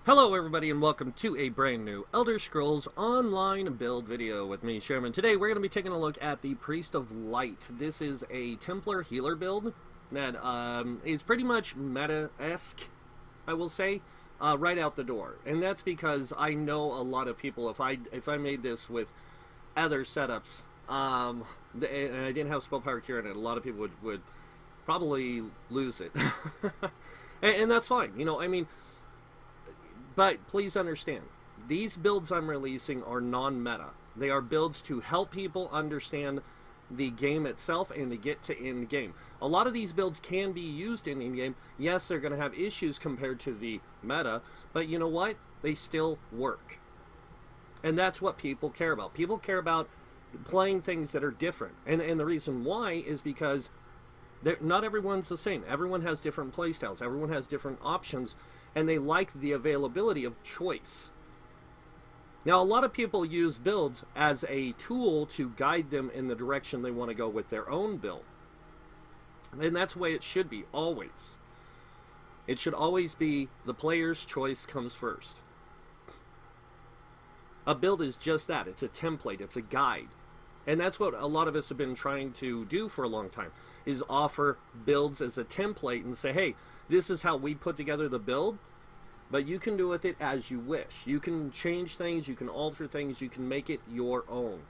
Hello everybody and welcome to a brand new Elder Scrolls Online build video with me, Sherman. Today we're going to be taking a look at the Priest of Light. This is a Templar healer build that is pretty much meta-esque, I will say, right out the door. And that's because I know a lot of people, if I made this with other setups, and I didn't have spell power cure in it, a lot of people would probably lose it. and that's fine, you know, I mean. But please understand, these builds I'm releasing are non-meta. They are builds to help people understand the game itself and to get to in-game. A lot of these builds can be used in in-game. Yes, they're going to have issues compared to the meta, but you know what? They still work. And that's what people care about. People care about playing things that are different. And the reason why is because not everyone's the same. Everyone has different playstyles. Everyone has different options. And they like the availability of choice. Now, a lot of people use builds as a tool to guide them in the direction they want to go with their own build. And that's the way it should be, always. It should always be the player's choice comes first. A build is just that. It's a template. It's a guide. And that's what a lot of us have been trying to do for a long time, is offer builds as a template and say, hey, this is how we put together the build, but you can do with it as you wish. You can change things, you can alter things, you can make it your own.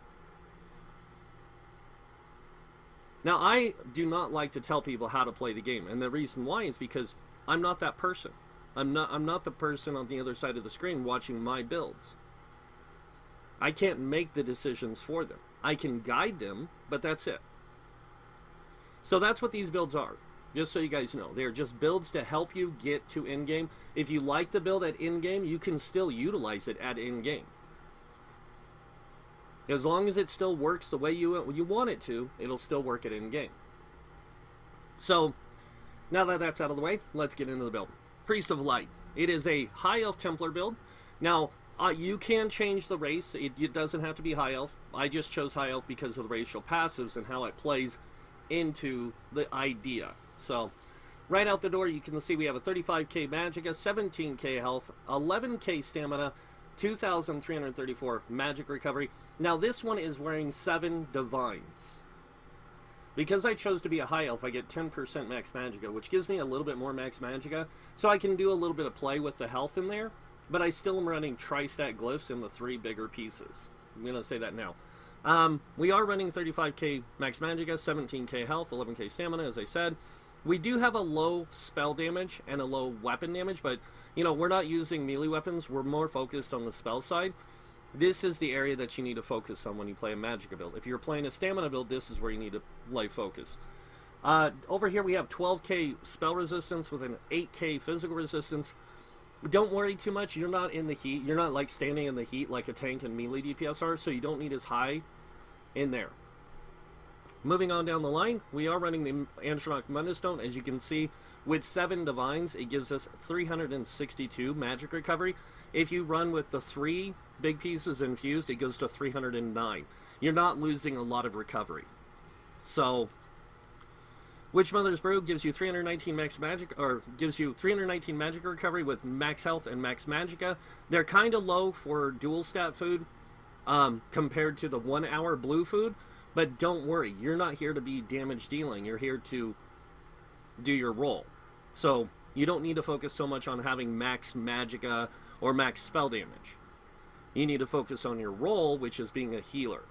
Now, I do not like to tell people how to play the game, and the reason why is because I'm not that person. I'm not the person on the other side of the screen watching my builds. I can't make the decisions for them. I can guide them, but that's it. So that's what these builds are. Just so you guys know, they're just builds to help you get to in-game. If you like the build at in-game, you can still utilize it at in-game. As long as it still works the way you want it to, it'll still work at in-game. So, now that that's out of the way, let's get into the build. Priest of Light. It is a High Elf Templar build. Now, you can change the race. It doesn't have to be High Elf. I just chose High Elf because of the racial passives and how it plays into the idea. So, right out the door, you can see we have a 35k Magicka, 17k health, 11k stamina, 2,334 magic recovery. Now, this one is wearing 7 divines. Because I chose to be a high elf, I get 10% max Magicka, which gives me a little bit more max Magicka, so I can do a little bit of play with the health in there, but I still am running tri-stat glyphs in the 3 bigger pieces. I'm going to say that now. We are running 35k max Magicka, 17k health, 11k stamina, as I said. We do have a low spell damage and a low weapon damage, but, you know, we're not using melee weapons. We're more focused on the spell side. This is the area that you need to focus on when you play a Magicka build. If you're playing a stamina build, this is where you need to lay focus. Over here we have 12k spell resistance with an 8k physical resistance. Don't worry too much. You're not in the heat. You're not, like, standing in the heat like a tank and melee DPS are, so you don't need as high in there. Moving on down the line, we are running the Enchant Stone. As you can see, with 7 divines, it gives us 362 magic recovery. If you run with the 3 big pieces infused, it goes to 309. You're not losing a lot of recovery. So, Witch Mother's Brew gives you 319 max magic, or gives you 319 magic recovery with max health and max Magicka. They're kind of low for dual stat food compared to the 1 hour blue food. But don't worry, you're not here to be damage dealing. You're here to do your role. So you don't need to focus so much on having max Magicka or max spell damage. You need to focus on your role, which is being a healer.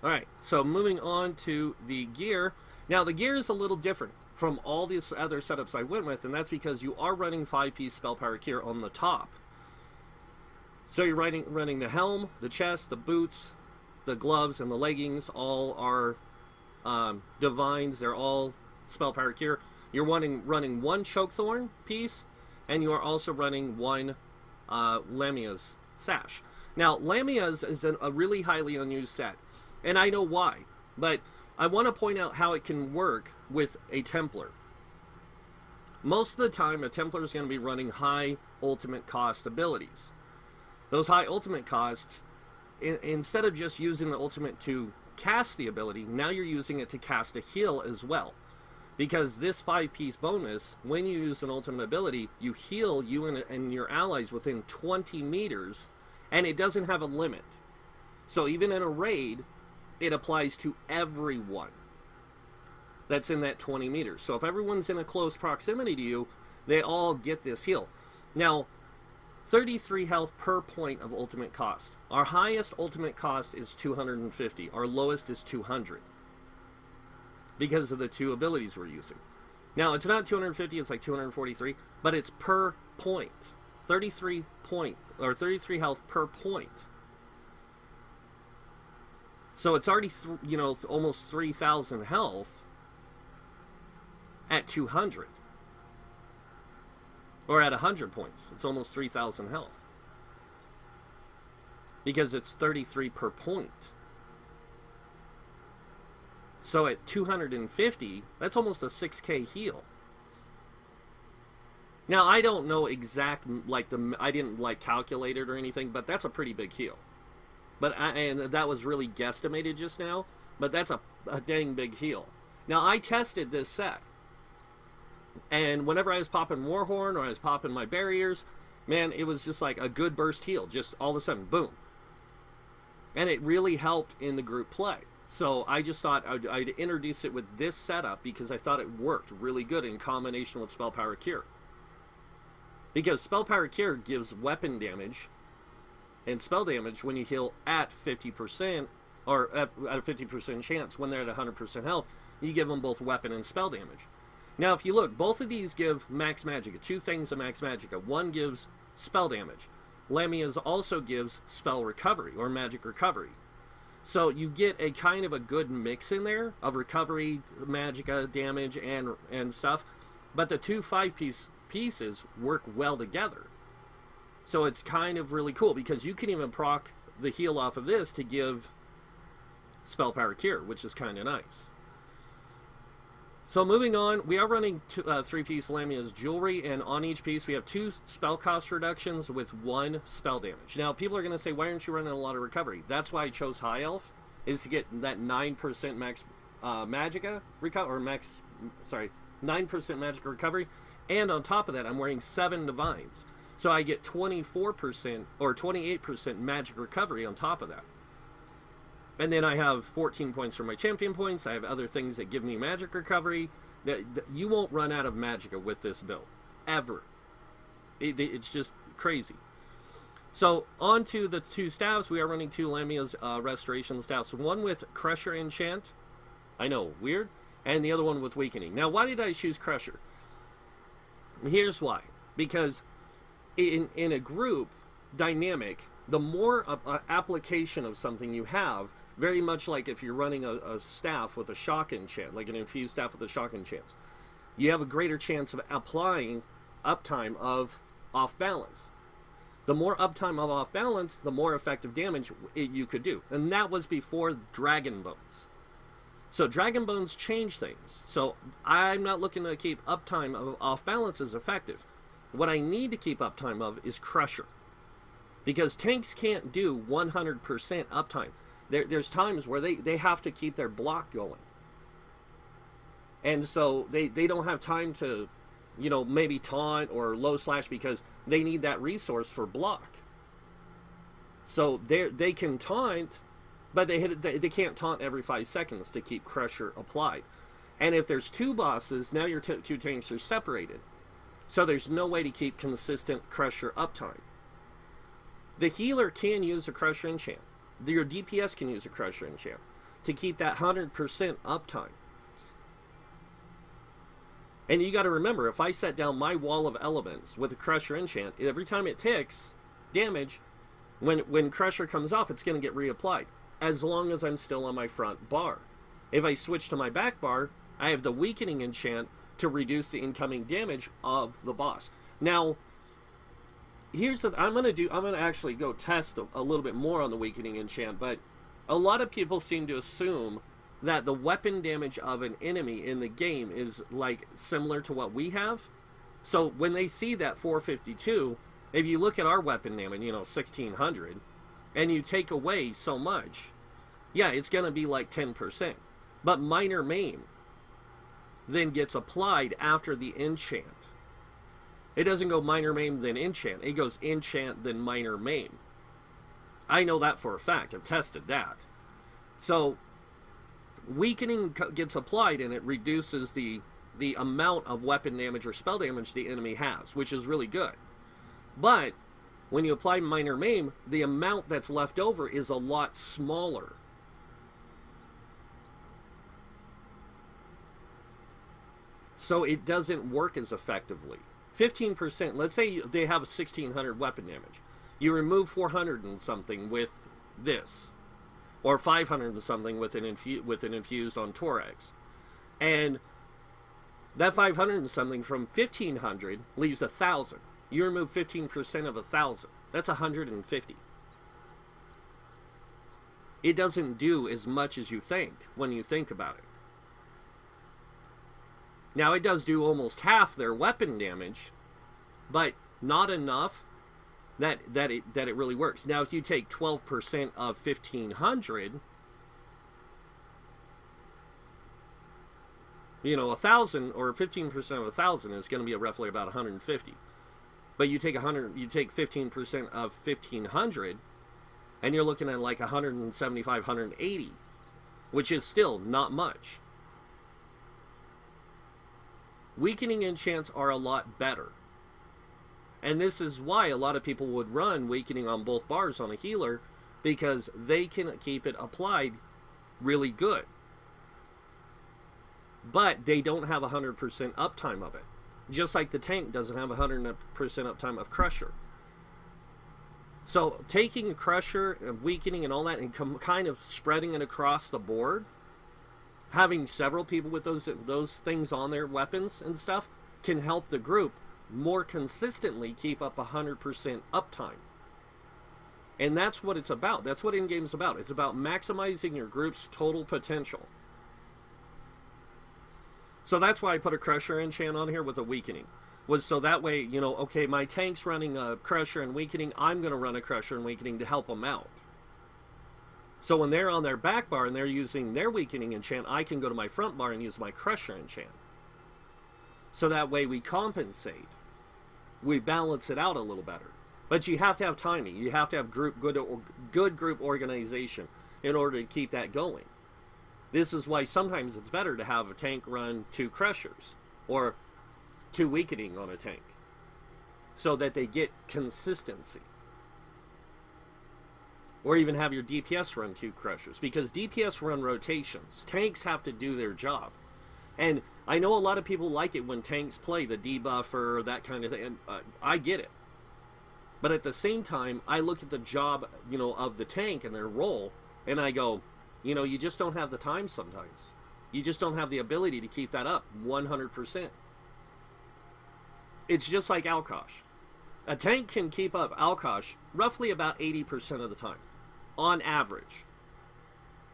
Alright, so moving on to the gear. Now the gear is a little different from all these other setups I went with, and that's because you are running 5-piece spell power gear on the top. So you're running the helm, the chest, the boots, the gloves, and the leggings. All are divines. They're all spell power gear. You're running 1 Chokethorn piece, and you are also running 1 Lamia's sash. Now, Lamia's is a really highly unused set, and I know why, but I want to point out how it can work with a Templar. Most of the time, a Templar is going to be running high ultimate cost abilities. Those high ultimate costs, instead of just using the ultimate to cast the ability, now you're using it to cast a heal as well. Because this 5-piece bonus, when you use an ultimate ability, you heal you and your allies within 20 meters, and it doesn't have a limit. So even in a raid, it applies to everyone that's in that 20 meters. So if everyone's in a close proximity to you, they all get this heal. Now, 33 health per point of ultimate cost. Our highest ultimate cost is 250. Our lowest is 200. Because of the 2 abilities we're using. Now, it's not 250, it's like 243, but it's per point. 33 health per point. So it's already, almost 3,000 health at 200. Or at 100 points. It's almost 3,000 health. Because it's 33 per point. So at 250, that's almost a 6k heal. Now, I don't know exact, I didn't calculate it or anything, but that's a pretty big heal. And that was really guesstimated just now, but that's a dang big heal. Now, I tested this set. And whenever I was popping Warhorn or I was popping my barriers, man, it was just like a good burst heal. Just all of a sudden, boom. And it really helped in the group play. So I just thought I'd introduce it with this setup because I thought it worked really good in combination with Spell Power Cure. Because Spell Power Cure gives weapon damage and spell damage when you heal at 50%, or at a 50% chance when they're at 100% health. You give them both weapon and spell damage. Now, if you look, both of these give max magicka. 2 things of max magicka. One gives spell damage. Lamia's also gives spell recovery, or magic recovery. So you get a kind of a good mix in there of recovery, magicka, damage, and stuff. But the 2 5-piece pieces work well together. So it's kind of really cool, because you can even proc the heal off of this to give Spell Power Cure, which is kind of nice. So moving on, we are running 3-piece Lamia's Jewelry, and on each piece we have 2 spell cost reductions with 1 spell damage. Now, people are going to say, why aren't you running a lot of recovery? That's why I chose High Elf, is to get that 9% max magicka recovery, or 9% magic recovery, and on top of that, I'm wearing 7 Divines. So I get 24% or 28% magic recovery on top of that. And then I have 14 points for my champion points. I have other things that give me magic recovery. You won't run out of magicka with this build. Ever. It's just crazy. So, on to the 2 staffs. We are running 2 Lamia's Restoration staffs. One with Crusher Enchant. I know, weird. And the other one with Weakening. Now, why did I choose Crusher? Here's why. Because in a group dynamic, the more application of something you have, very much like if you're running a staff with a shock enchant, like an infused staff with a shock enchant, you have a greater chance of applying uptime of off balance. The more uptime of off balance, the more effective damage you could do. And that was before Dragon Bones. So Dragon Bones changed things. So I'm not looking to keep uptime of off balance as effective. What I need to keep uptime of is Crusher. Because tanks can't do 100% uptime. There's times where they have to keep their block going. And so they don't have time to, maybe taunt or low slash because they need that resource for block. So they can taunt, but they can't taunt every 5 seconds to keep Crusher applied. And if there's 2 bosses, now your 2 tanks are separated. So there's no way to keep consistent Crusher uptime. The healer can use a Crusher Enchant. Your DPS can use a Crusher Enchant to keep that 100% uptime. And you got to remember, if I set down my wall of elements with a Crusher Enchant, every time it ticks damage, when Crusher comes off, it's going to get reapplied, as long as I'm still on my front bar. If I switch to my back bar, I have the Weakening Enchant to reduce the incoming damage of the boss. Now, here's the I'm gonna actually go test a little bit more on the Weakening Enchant, but a lot of people seem to assume that the weapon damage of an enemy in the game is like similar to what we have. So when they see that 452, if you look at our weapon damage, 1600, and you take away so much, yeah, it's gonna be like 10%. But minor maim then gets applied after the enchant. It doesn't go minor maim then enchant. It goes enchant then minor maim. I know that for a fact. I've tested that. So weakening gets applied and it reduces the amount of weapon damage or spell damage the enemy has, which is really good. But when you apply minor maim, the amount that's left over is a lot smaller. So it doesn't work as effectively. 15%, let's say they have 1600 weapon damage. You remove 400 and something with this, or 500 and something with an infused on Thorax. And that 500 and something from 1500 leaves 1000. You remove 15% of 1000. That's 150. It doesn't do as much as you think when you think about it. Now it does do almost half their weapon damage, but not enough that it really works. Now if you take 12% of 1500, you know, 1000 or 15% of 1000 is going to be roughly about 150. But you take 15% of 1500, and you're looking at like 175, 180, which is still not much. Weakening enchants are a lot better. And this is why a lot of people would run weakening on both bars on a healer, because they can keep it applied really good. But they don't have 100% uptime of it. Just like the tank doesn't have 100% uptime of Crusher. So taking Crusher and weakening and all that and kind of spreading it across the board, having several people with those things on their weapons and stuff can help the group more consistently keep up 100% uptime. And that's what it's about. That's what in-game's about. It's about maximizing your group's total potential. So that's why I put a Crusher enchant on here with a weakening. Was so that way, you know, okay, my tank's running a Crusher and weakening, I'm going to run a Crusher and weakening to help them out. So when they're on their back bar and they're using their weakening enchant, I can go to my front bar and use my Crusher enchant. So that way we compensate. We balance it out a little better. But you have to have timing. You have to have good group organization in order to keep that going. This is why sometimes it's better to have a tank run 2 Crushers or 2 weakening on a tank so that they get consistency. Or even have your DPS run 2 Crushers, because DPS run rotations. Tanks have to do their job. And I know a lot of people like it when tanks play the debuffer, that kind of thing, and I get it. But at the same time, I look at the job, you know, of the tank and their role, and I go, you know, you just don't have the time sometimes. You just don't have the ability to keep that up 100%. It's just like Alkosh. A tank can keep up Alkosh roughly about 80% of the time, on average.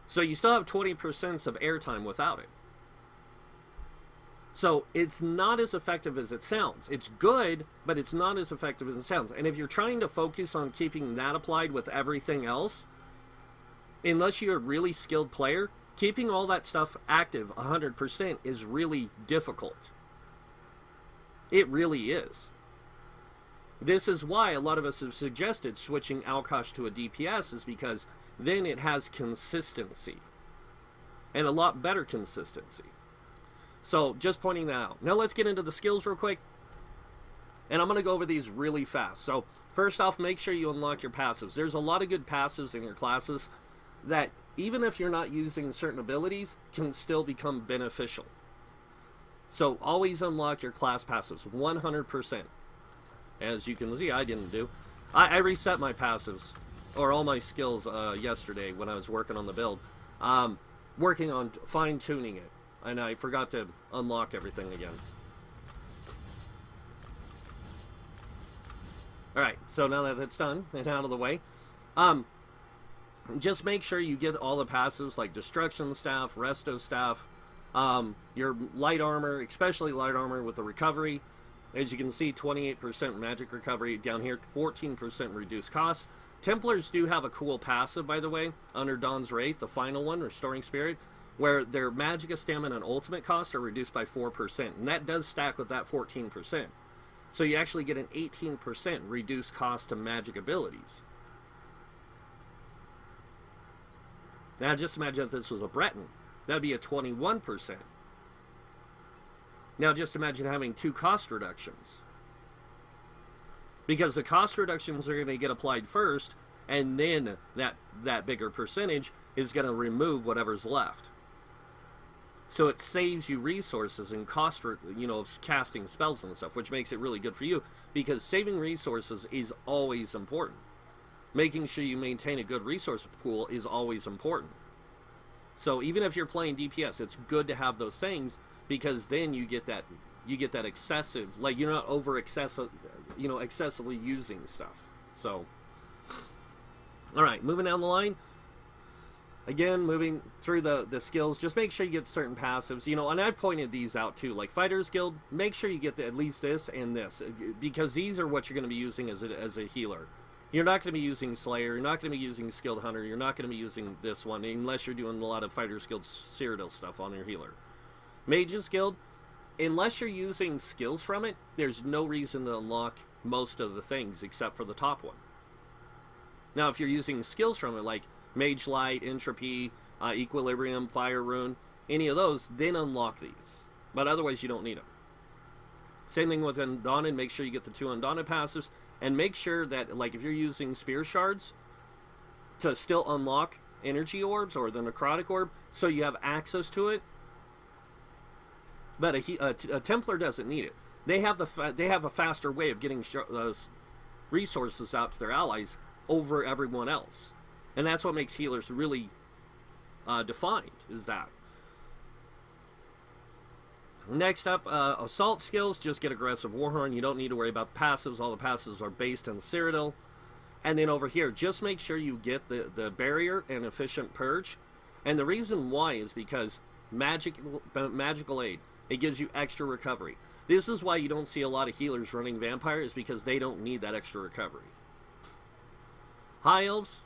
So you still have 20% of airtime without it. So it's not as effective as it sounds. It's good, but it's not as effective as it sounds. And if you're trying to focus on keeping that applied with everything else, unless you're a really skilled player, keeping all that stuff active 100% is really difficult. It really is. This is why a lot of us have suggested switching Alkosh to a DPS, is because then it has consistency. And a lot better consistency. So, just pointing that out. Now let's get into the skills real quick. And I'm going to go over these really fast. So, first off, make sure you unlock your passives. There's a lot of good passives in your classes that, even if you're not using certain abilities, can still become beneficial. So, always unlock your class passives, 100%. As you can see, I didn't do. I reset my passives, or all my skills, yesterday when I was working on the build. Working on fine-tuning it. And I forgot to unlock everything again. Alright, so now that that's done and out of the way, just make sure you get all the passives like Destruction Staff, Resto Staff, your light armor, especially light armor with the recovery. As you can see, 28% magic recovery down here, 14% reduced cost. Templars do have a cool passive, by the way, under Dawn's Wraith, the final one, Restoring Spirit. where their Magicka, Stamina, and Ultimate costs are reduced by 4%, and that does stack with that 14%. So you actually get an 18% reduced cost to magic abilities. Now just imagine if this was a Breton. That'd be a 21%. Now just imagine having 2 cost reductions. Because the cost reductions are going to get applied first, and then that bigger percentage is going to remove whatever's left. So it saves you resources and cost, casting spells and stuff, which makes it really good for you, because saving resources is always important. Making sure you maintain a good resource pool is always important. So even if you're playing DPS, it's good to have those things, because then you get that excessive, like you're not excessively using stuff. So, all right, moving down the line. Again, moving through the skills, just make sure you get certain passives, and I pointed these out too, like Fighter's Guild. Make sure you get at least this and this, because these are what you're going to be using as a healer. You're not going to be using Slayer, you're not going to be using Skilled Hunter, you're not going to be using this one, unless you're doing a lot of Fighter's Guild Cyrodiil stuff on your healer. Mage's Guild, unless you're using skills from it, there's no reason to unlock most of the things except for the top one. Now, if you're using skills from it, like Mage Light, Entropy, Equilibrium, Fire Rune, any of those, then unlock these. But otherwise, you don't need them. Same thing with Undaunted. Make sure you get the 2 Undaunted passives, and make sure that, like, if you're using Spear Shards to still unlock Energy Orbs or the Necrotic Orb, so you have access to it. But a Templar doesn't need it. They have a faster way of getting resources out to their allies over everyone else. And that's what makes healers really defined, is that. Next up, assault skills. Just get Aggressive Warhorn. You don't need to worry about the passives. All the passives are based on Cyrodiil. And then over here, just make sure you get the Barrier and Efficient Purge. And the reason why is because Magical Aid. It gives you extra recovery. This is why you don't see a lot of healers running Vampire, is because they don't need that extra recovery. High Elves.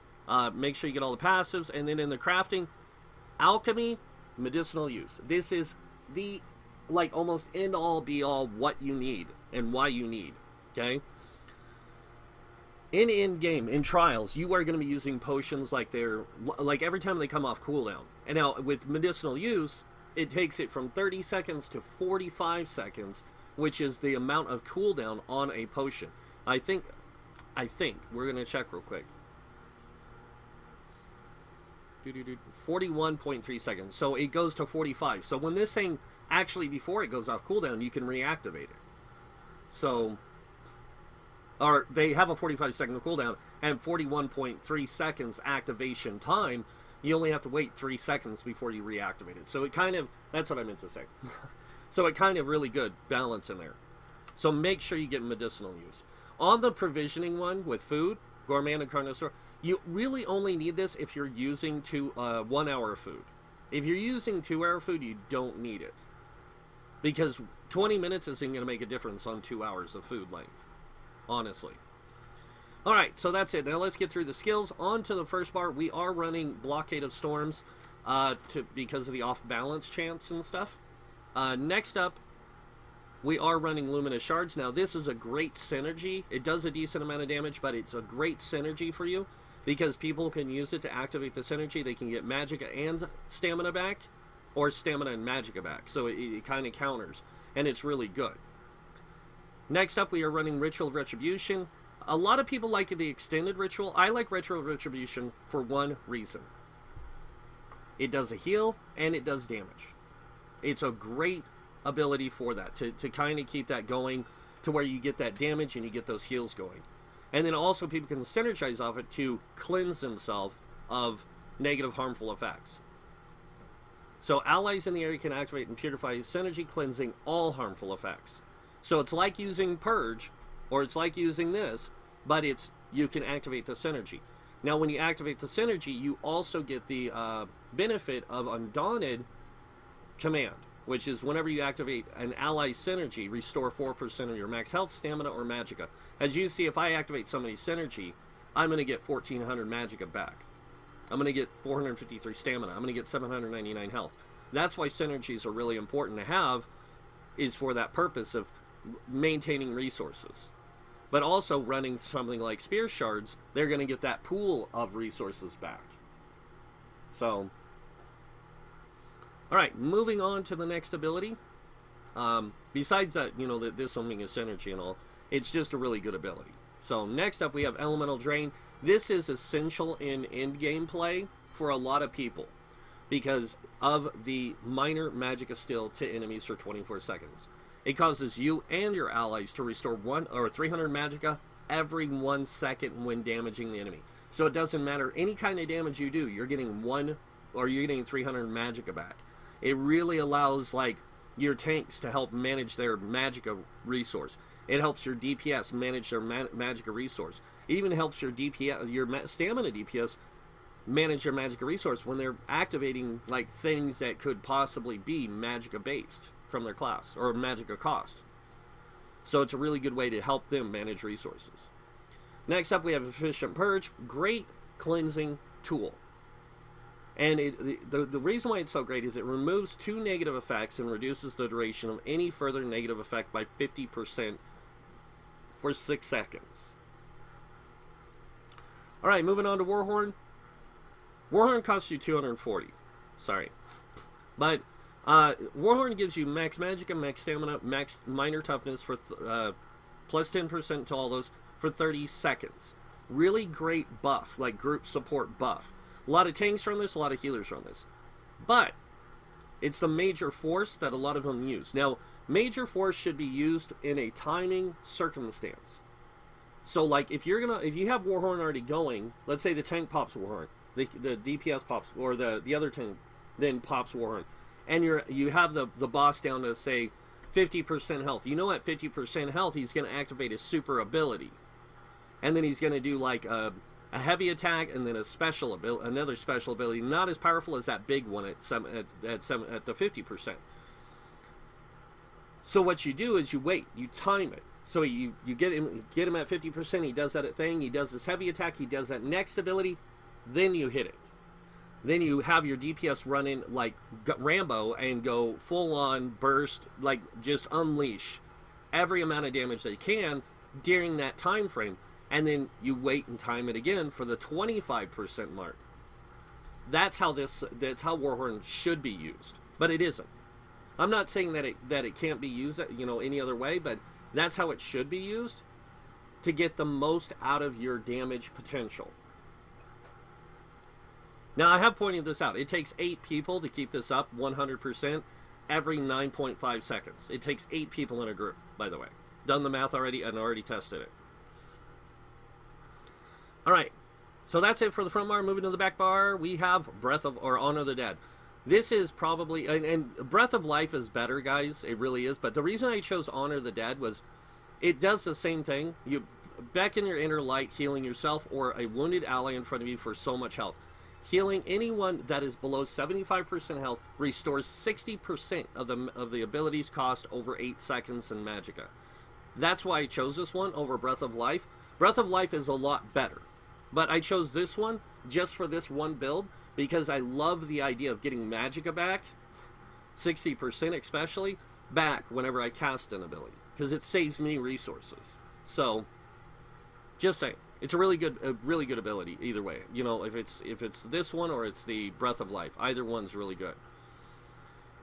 Make sure you get all the passives, and then in the crafting, Alchemy, Medicinal Use. This is the, like, almost end-all, be-all what you need and why you need, okay? In-game, in trials, you are going to be using potions like every time they come off cooldown. And now, with Medicinal Use, it takes it from 30 seconds to 45 seconds, which is the amount of cooldown on a potion. I think, we're going to check real quick. 41.3 seconds. So it goes to 45. So when this thing, actually before it goes off cooldown, you can reactivate it. So, or they have a 45-second cooldown and 41.3 seconds activation time. You only have to wait 3 seconds before you reactivate it. So it kind of, that's what I meant to say. So it kind of really good balance in there. So make sure you get Medicinal Use. On the provisioning one with food, Gourmand and Carnosaur, you really only need this if you're using 1 hour food. If you're using 2 hour food, you don't need it. Because 20 minutes isn't going to make a difference on 2 hours of food length. Honestly. Alright, so that's it. Now let's get through the skills. On to the first bar. We are running Blockade of Storms because of the off-balance chance and stuff. Next up, we are running Luminous Shards. Now this is a great synergy. It does a decent amount of damage, but it's a great synergy for you, because people can use it to activate the synergy. They can get Magicka and Stamina back, or Stamina and Magicka back. So it kind of counters, and it's really good. Next up, we are running Ritual of Retribution. A lot of people like the extended ritual. I like Ritual of Retribution for one reason. It does a heal, and it does damage. It's a great ability for that, to kind of keep that going, to where you get that damage and you get those heals going. And then also people can synergize off it to cleanse themselves of negative harmful effects. So allies in the area can activate and purify synergy, cleansing all harmful effects. So it's like using Purge, or it's like using this, but you can activate the synergy. Now when you activate the synergy, you also get the benefit of Undaunted Command, which is whenever you activate an ally synergy, restore 4% of your max health, stamina, or magicka. As you see, if I activate somebody's synergy, I'm going to get 1400 magicka back. I'm going to get 453 stamina. I'm going to get 799 health. That's why synergies are really important to have, is for that purpose of maintaining resources. But also running something like Spear Shards, they're going to get that pool of resources back. So, alright, moving on to the next ability. Besides that, you know, that this one being a synergy and all, it's just a really good ability. So, next up we have Elemental Drain. This is essential in end-game play for a lot of people, because of the minor Magicka Still to enemies for 24 seconds. It causes you and your allies to restore 1 or 300 Magicka every 1 second when damaging the enemy. So it doesn't matter any kind of damage you do, you're getting 1 or you're getting 300 Magicka back. It really allows, like, your tanks to help manage their Magicka resource. It helps your DPS manage their Magicka resource. It even helps your DPS, your stamina DPS, manage their Magicka resource when they're activating, like, things that could possibly be Magicka based from their class, or Magicka cost. So it's a really good way to help them manage resources. Next up we have Efficient Purge. Great cleansing tool. And the reason why it's so great is it removes 2 negative effects and reduces the duration of any further negative effect by 50% for 6 seconds. Alright, moving on to Warhorn. Warhorn costs you 240. Sorry. But Warhorn gives you max Magicka, max stamina, max minor toughness for plus 10% to all those for 30 seconds. Really great buff, like group support buff. A lot of tanks run this, a lot of healers run this. But it's the major force that a lot of them use. Now, major force should be used in a timing circumstance. So, like, if you have Warhorn already going, let's say the tank pops Warhorn, the DPS pops, or the other tank then pops Warhorn, and you have the boss down to, say, 50% health. You know, at 50% health, he's going to activate his super ability. And then he's going to do, like, a heavy attack and then another special ability, not as powerful as that big one at the 50%. So what you do is you wait, you time it. So you get him at 50%, he does that thing, he does this heavy attack, he does that next ability, then you hit it. Then you have your DPS run in like Rambo and go full-on burst, like just unleash every amount of damage they can during that time frame. And then you wait and time it again for the 25% mark. That's how Warhorn should be used, but it isn't. I'm not saying that it can't be used, you know, any other way, but that's how it should be used to get the most out of your damage potential. Now, I have pointed this out. It takes 8 people to keep this up 100% every 9.5 seconds. It takes 8 people in a group, by the way. Done the math already and already tested it. Alright, so that's it for the front bar. Moving to the back bar, we have Honor the Dead. This is probably, and Breath of Life is better, guys. It really is. But the reason I chose Honor the Dead was it does the same thing. You beckon your inner light, healing yourself or a wounded ally in front of you for so much health. Healing anyone that is below 75% health restores 60% of the ability's cost over 8 seconds in Magicka. That's why I chose this one over Breath of Life. Breath of Life is a lot better. But I chose this one just for this one build because I love the idea of getting Magicka back, 60% especially, back whenever I cast an ability. Because it saves me resources. So, just saying. It's a really good ability either way. You know, if it's this one or it's the Breath of Life. Either one's really good.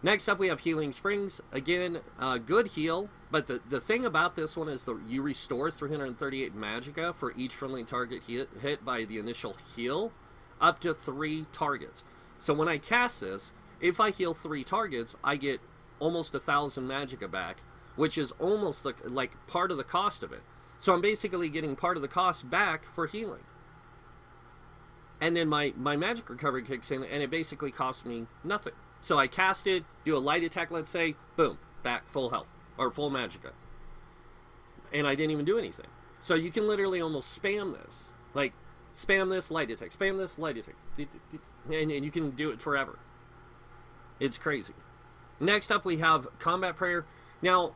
Next up we have Healing Springs. Again, good heal. But the thing about this one is you restore 338 Magicka for each friendly target hit by the initial heal, up to 3 targets. So when I cast this, if I heal 3 targets, I get almost 1,000 Magicka back, which is almost like part of the cost of it. So I'm basically getting part of the cost back for healing. And then my magic recovery kicks in, and it basically costs me nothing. So I cast it, do a light attack, let's say, boom, back full health. Or full Magicka. And I didn't even do anything. So you can literally almost spam this. Like, spam this, light attack. Spam this, light attack. And you can do it forever. It's crazy. Next up we have Combat Prayer. Now,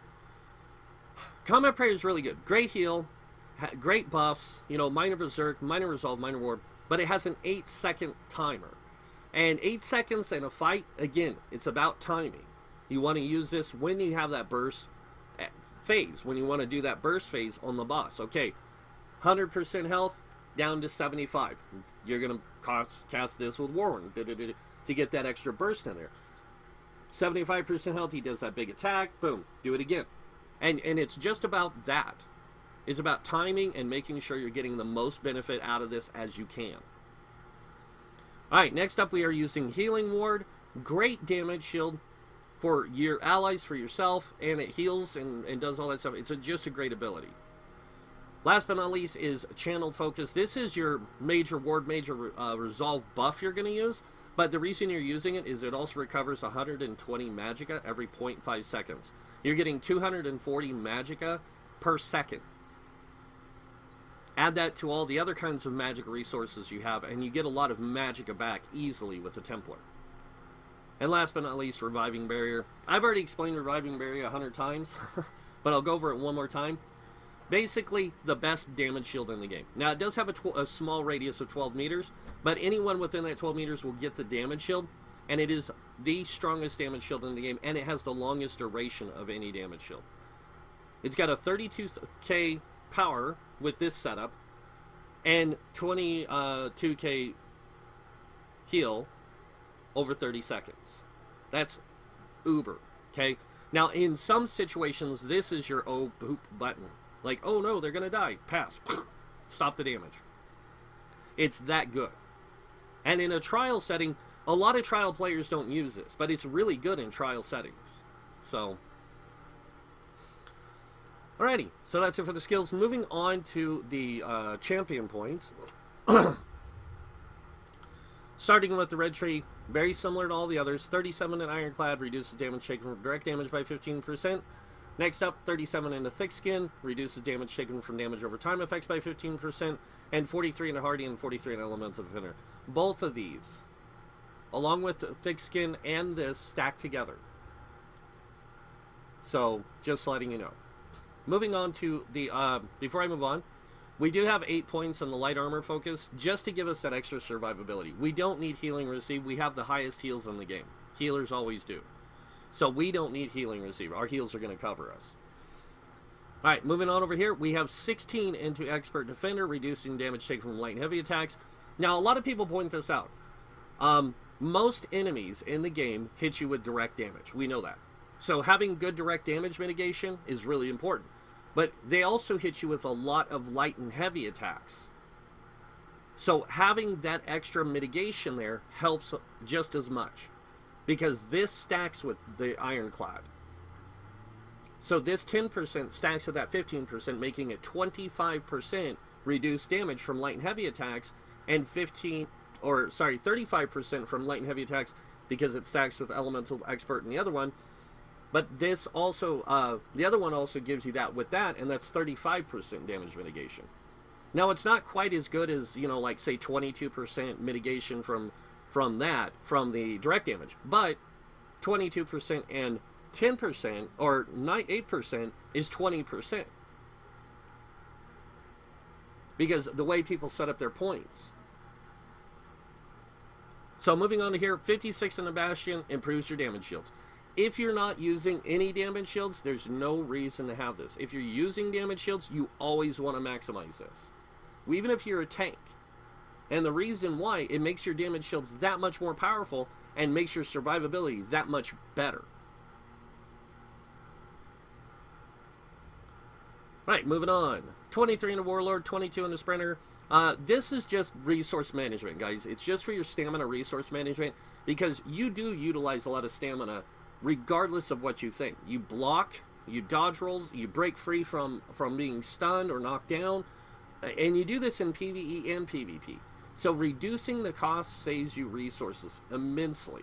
Combat Prayer is really good. Great heal. Great buffs. You know, Minor Berserk, Minor Resolve, Minor Warp. but it has an 8-second timer. And 8 seconds in a fight, again, it's about timing. You want to use this when you have that burst phase, when you want to do that burst phase on the boss. Okay, 100% health down to 75. You're going to cast this with Warren to get that extra burst in there. 75% health, he does that big attack, boom, do it again. And it's just about that. It's about timing and making sure you're getting the most benefit out of this as you can. Alright, next up we are using Healing Ward. Great damage shield for your allies, for yourself, and it heals and does all that stuff. It's just a great ability. Last but not least is Channeled Focus. This is your major ward, major resolve buff you're going to use, but the reason you're using it is it also recovers 120 magicka every 0.5 seconds. You're getting 240 magicka per second. Add that to all the other kinds of magic resources you have, and you get a lot of magicka back easily with the Templar. And last but not least, Reviving Barrier. I've already explained Reviving Barrier 100 times, but I'll go over it one more time. Basically, the best damage shield in the game. Now, it does have a small radius of 12 meters, but anyone within that 12 meters will get the damage shield, and it is the strongest damage shield in the game, and it has the longest duration of any damage shield. It's got a 32k power with this setup, and 22k heal over 30 seconds. That's uber, okay? Now, in some situations, this is your oh boop button. Like, oh no, they're gonna die. Pass. Stop the damage. It's that good. And in a trial setting, a lot of trial players don't use this, but it's really good in trial settings. So, alrighty, so that's it for the skills. Moving on to the champion points. Starting with the red tree, very similar to all the others. 37 in Ironclad, reduces damage taken from direct damage by 15%. Next up, 37 into Thick Skin, reduces damage taken from damage over time effects by 15%. And 43 into Hardy and 43 in Elemental Defender. Both of these, along with the Thick Skin and this, stack together. So, just letting you know. Moving on to the, before I move on, we do have 8 points on the light armor focus, just to give us that extra survivability. We don't need healing receive. We have the highest heals in the game. Healers always do. So we don't need healing receive. Our heals are going to cover us. Alright, moving on over here, we have 16 into Expert Defender, reducing damage taken from light and heavy attacks. Now, a lot of people point this out. Most enemies in the game hit you with direct damage. We know that. So having good direct damage mitigation is really important. But they also hit you with a lot of light and heavy attacks. So having that extra mitigation there helps just as much. Because this stacks with the Ironclad. So this 10% stacks with that 15%, making it 25% reduced damage from light and heavy attacks, and 35% from light and heavy attacks because it stacks with Elemental Expert in the other one. But this also, the other one also gives you that with that, and that's 35% damage mitigation. Now, it's not quite as good as, you know, like, say, 22% mitigation from the direct damage. But 22% and 10%, or 8%, is 20%. Because the way people set up their points. So, moving on to here, 56 in the Bastion improves your damage shields. If you're not using any damage shields, there's no reason to have this. If you're using damage shields, you always want to maximize this. Even if you're a tank. And the reason why, it makes your damage shields that much more powerful and makes your survivability that much better. Right, moving on. 23 in the Warlord, 22 in the Sprinter. This is just resource management, guys. It's just for your stamina resource management, because you do utilize a lot of stamina regardless of what you think. You block, you dodge rolls, you break free from being stunned or knocked down, and you do this in PvE and PvP. So reducing the cost saves you resources immensely.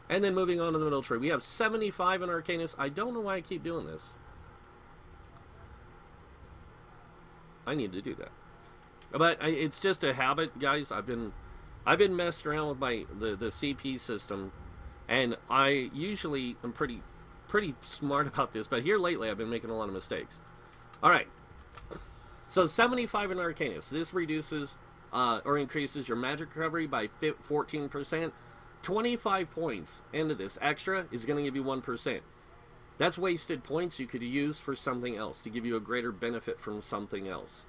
And then moving on to the middle tree, we have 75 in Arcanus. I don't know why I keep doing this. I need to do that, but it's just a habit, guys. I've been messed around with the CP system, and I usually am pretty smart about this, but here lately I've been making a lot of mistakes. All right, So 75 in Arcanus. This reduces or increases your magic recovery by 14%. 25 points into this extra is going to give you 1%. That's wasted points you could use for something else to give you a greater benefit from something else.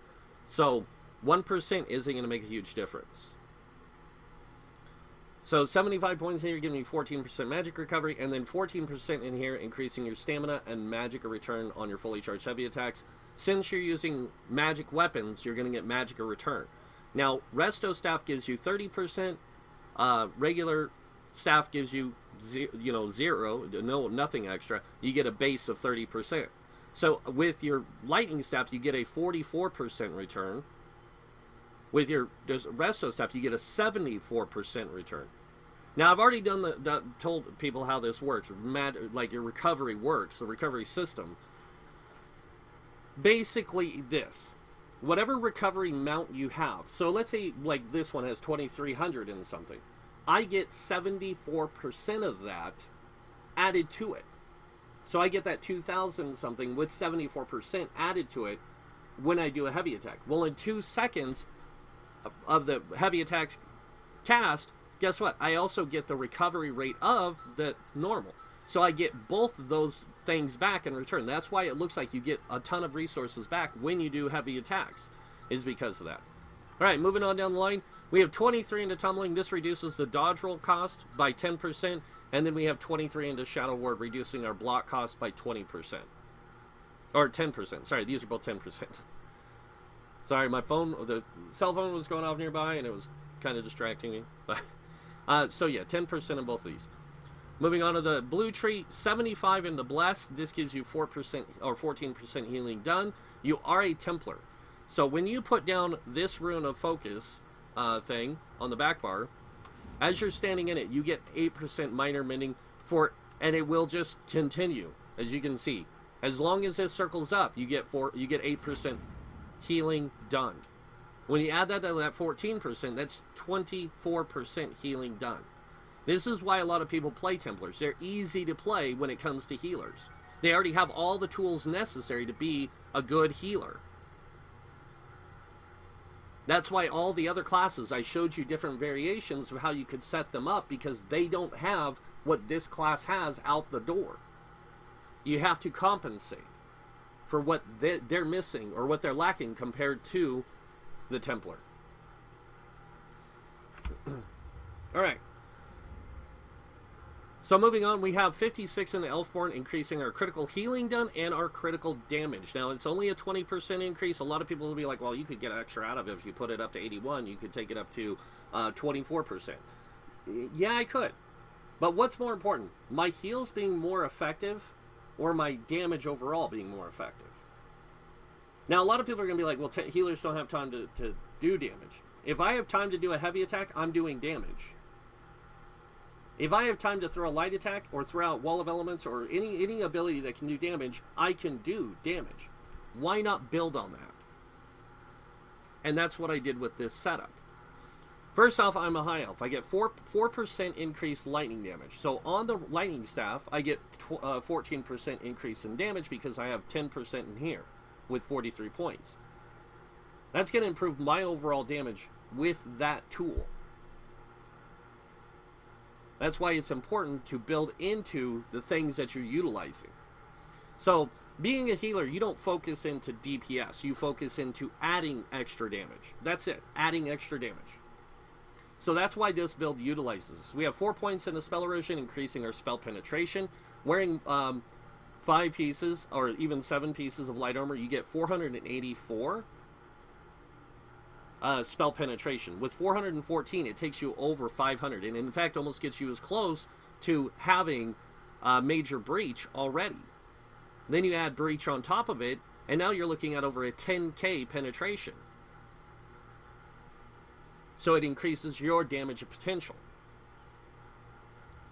So 1% isn't going to make a huge difference. So 75 points here, giving you 14% magic recovery, and then 14% in here, increasing your stamina and magic return on your fully charged heavy attacks. Since you're using magic weapons, you're going to get magic return. Now, Resto Staff gives you 30%. Regular Staff gives you, zero, nothing extra. You get a base of 30%. So with your Lightning Staff, you get a 44% return. With your Resto Staff, you get a 74% return. Now, I've already told people how this works, like your recovery works, the recovery system. Basically this, whatever recovery mount you have, so let's say like this one has 2,300 and something, I get 74% of that added to it. So I get that 2,000 something with 74% added to it when I do a heavy attack. Well, in 2 seconds of the heavy attacks cast, guess what? I also get the recovery rate of the normal. So I get both of those things back in return. That's why it looks like you get a ton of resources back when you do heavy attacks, is because of that. Alright, moving on down the line. We have 23 into Tumbling. This reduces the dodge roll cost by 10%. And then we have 23 into Shadow Ward, reducing our block cost by 20%. Or 10%. Sorry, these are both 10%. Sorry, the cell phone was going off nearby and it was kind of distracting me. So yeah, 10% in both of these. Moving on to the blue tree, 75 into Bless. This gives you 4% or 14% healing done. You are a Templar. So when you put down this Rune of Focus thing on the back bar, as you're standing in it, you get 8% minor mending and it will just continue, as you can see. As long as this circles up, you get 8% healing done. When you add that to that 14%, that's 24% healing done. This is why a lot of people play Templars. They're easy to play when it comes to healers. They already have all the tools necessary to be a good healer. That's why all the other classes, I showed you different variations of how you could set them up, because they don't have what this class has out the door. You have to compensate for what they're missing or what they're lacking compared to the Templar. Alright. So moving on, we have 56 in the Elfborn, increasing our critical healing done and our critical damage. Now, it's only a 20% increase. A lot of people will be like, well, you could get extra out of it if you put it up to 81. You could take it up to 24%. Yeah, I could. But what's more important? My heals being more effective or my damage overall being more effective? Now, a lot of people are going to be like, well, healers don't have time to do damage. If I have time to do a heavy attack, I'm doing damage. If I have time to throw a light attack or throw out Wall of Elements or any ability that can do damage, I can do damage. Why not build on that? And that's what I did with this setup. First off, I'm a high elf. I get 4% increased lightning damage. So on the lightning staff, I get 14% increase in damage because I have 10% in here with 43 points. That's going to improve my overall damage with that tool. That's why it's important to build into the things that you're utilizing. So, being a healer, you don't focus into DPS. You focus into adding extra damage. That's it. Adding extra damage. So that's why this build utilizes this. We have 4 points in the Spell Erosion, increasing our spell penetration. Wearing 5 pieces, or even 7 pieces of light armor, you get 484 spell penetration. With 414, it takes you over 500, and in fact almost gets you as close to having Major Breach already. Then you add Breach on top of it, and now you're looking at over a 10k penetration. So it increases your damage potential.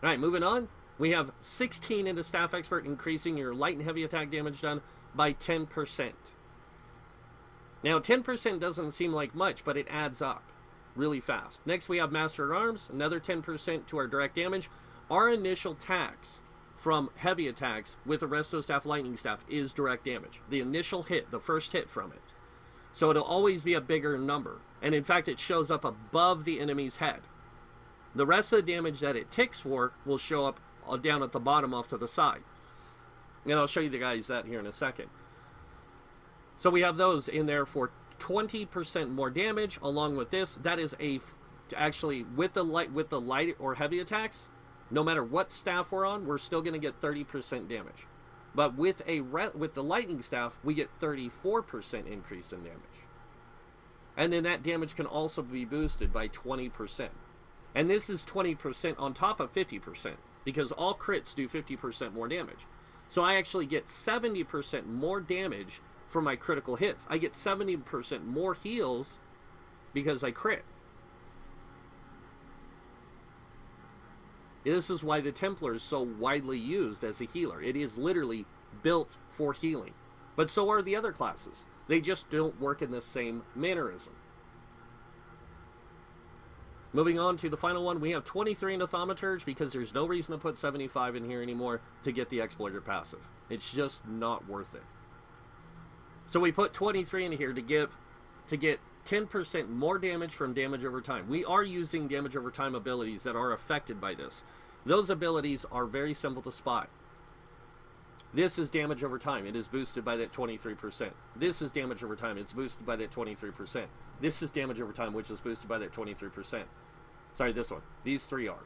Alright, moving on. We have 16 into Staff Expert, increasing your light and heavy attack damage done by 10%. Now, 10% doesn't seem like much, but it adds up really fast. Next, we have Master at Arms, another 10% to our direct damage. Our initial attacks from heavy attacks with the Resto Staff, Lightning Staff is direct damage. The initial hit, the first hit from it. So it'll always be a bigger number. And in fact, it shows up above the enemy's head. The rest of the damage that it ticks for will show up down at the bottom off to the side. And I'll show you the guys that here in a second. So we have those in there for 20% more damage along with this. That is actually with the light or heavy attacks, no matter what staff we're on, we're still going to get 30% damage. But with the lightning staff, we get 34% increase in damage. And then that damage can also be boosted by 20%. And this is 20% on top of 50%, because all crits do 50% more damage. So I actually get 70% more damage for my critical hits. I get 70% more heals because I crit. This is why the Templar is so widely used as a healer. It is literally built for healing. But so are the other classes. They just don't work in the same mannerism. Moving on to the final one, we have 23 into Thaumaturge because there's no reason to put 75 in here anymore to get the Exploiter passive. It's just not worth it. So we put 23 in here to get 10% more damage from damage over time. We are using damage over time abilities that are affected by this. Those abilities are very simple to spot. This is damage over time. It is boosted by that 23%. This is damage over time. It's boosted by that 23%. This is damage over time, which is boosted by that 23%. Sorry, this one. These three are.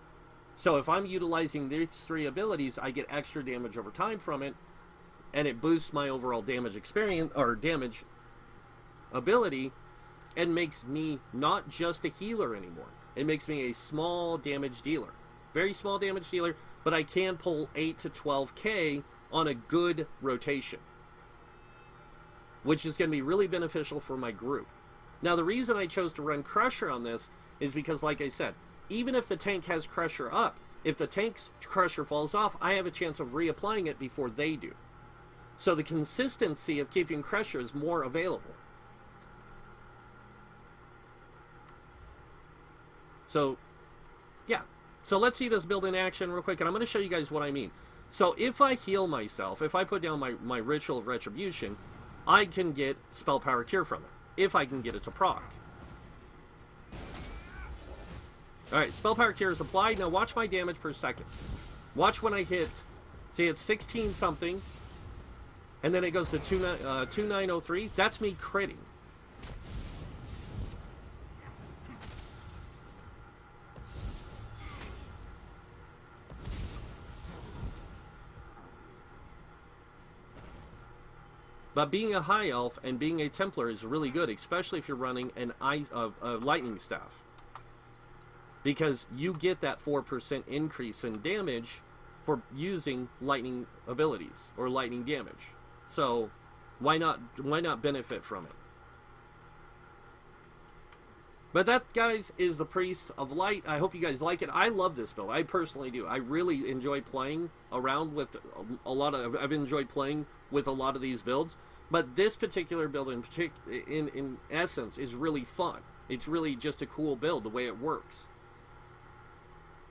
So if I'm utilizing these three abilities, I get extra damage over time from it, and it boosts my overall damage experience, or damage ability, and makes me not just a healer anymore. It makes me a small damage dealer. Very small damage dealer, but I can pull 8 to 12k on a good rotation, which is going to be really beneficial for my group. Now, the reason I chose to run Crusher on this is because, like I said, even if the tank has Crusher up, if the tank's Crusher falls off, I have a chance of reapplying it before they do. So the consistency of keeping Crusher is more available. So, yeah. So let's see this build in action real quick, and I'm going to show you guys what I mean. So if I heal myself, if I put down my Ritual of Retribution, I can get Spell Power Cure from it, if I can get it to proc. Alright, Spell Power Cure is applied. Now watch my damage per second. Watch when I hit, say it's 16 something, and then it goes to 2903. That's me critting. But being a high elf and being a Templar is really good, especially if you're running a lightning staff, because you get that 4% increase in damage for using lightning abilities or lightning damage. So why not benefit from it? But that, guys, is the Priest of Light. I hope you guys like it. I love this build. I personally do. I really enjoy playing around with I've enjoyed playing with a lot of these builds. But this particular build in essence is really fun. It's really just a cool build, the way it works.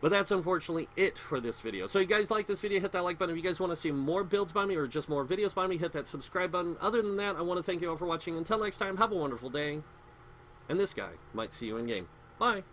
But that's unfortunately it for this video. So you guys like this video, hit that like button. If you guys want to see more builds by me or just more videos by me, hit that subscribe button. Other than that, I want to thank you all for watching. Until next time, have a wonderful day. And this guy might see you in game. Bye.